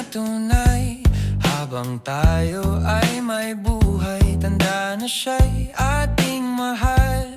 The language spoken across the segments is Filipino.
tunay. Habang tayo ay may buhay, tanda na siya'y ating mahal.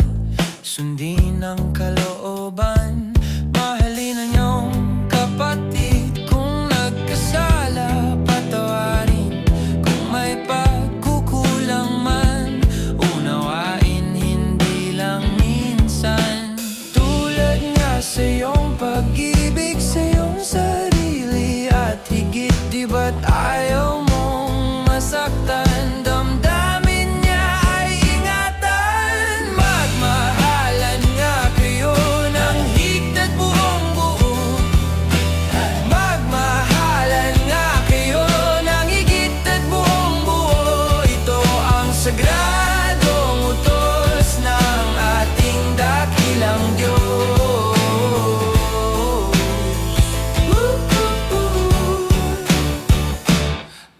Sundin ang kalooban, mahalin ang iyong kapatid. Kung nagkasala, patawarin. Kung may pagkukulang man, unawain, hindi lang minsan. Tulad nga sa iyong pag-ibig sa iyong sarili, at higit di ba't ayaw mong masaktan? Damdamin niya ay ingatan. Magmahalan nga kayo ng higit buong buo. Magmahalan nga kayo ng higit at buong buo. Ito ang sagradong utos ng ating dakilang Diyos.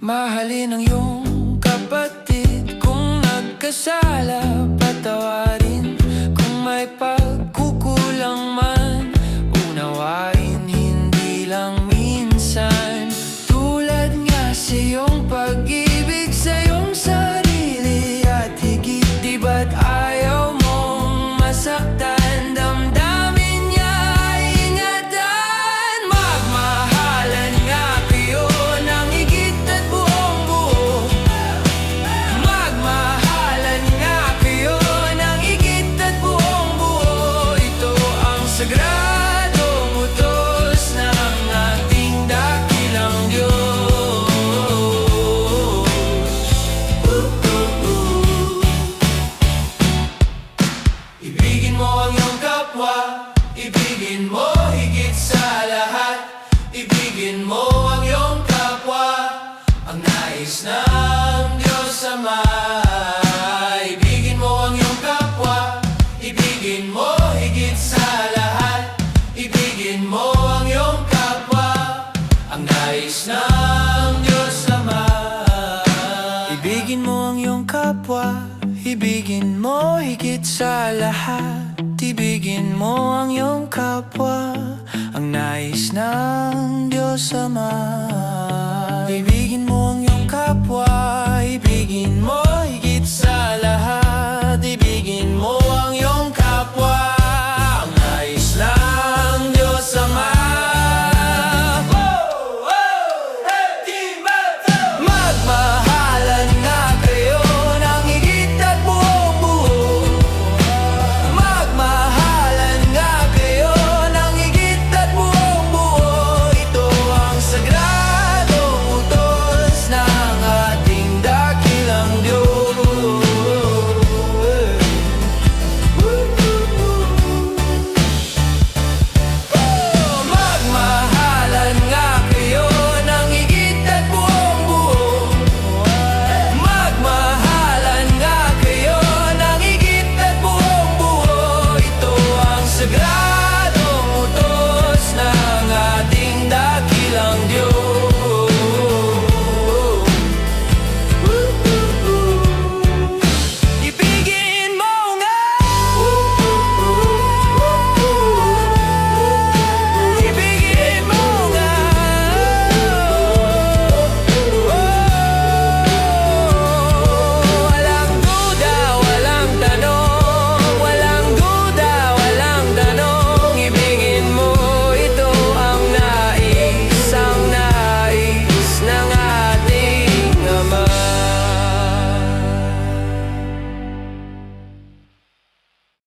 Mahalin ang iyong kapatid. Kung nagkasala, patawarin. Kung may pagkukulang man, unawain, hindi lang minsan. Tulad nga sa iyong pag-ibig sa iyong sarili, at higit di ba't ayaw mong masaktan? Damdamin niya ay ingatan. Magmahalan nga kayo ng higit at buong buo. Magmahalan nga kayo ng higit at buong buo. Ito ang sagradong utos ng ating dakilang Diyos. Ibigin mo ang iyong kapwa, ibigin mo higit sa lahat. Ibigin mo ang iyong kapwa, ang nais ng Diyos Ama. Ibigin mo ang iyong kapwa, ibigin mo higit sa lahat. Ibigin mo ang iyong kapwa, ang nais ng Diyos Ama. Ibigin mo ang iyong kapwa, ibigin mo higit sa lahat. Ibigin mo ang iyong kapwa, ang nais ng Diyos Ama. Ibigin mo ang iyong kapwa, ibigin mo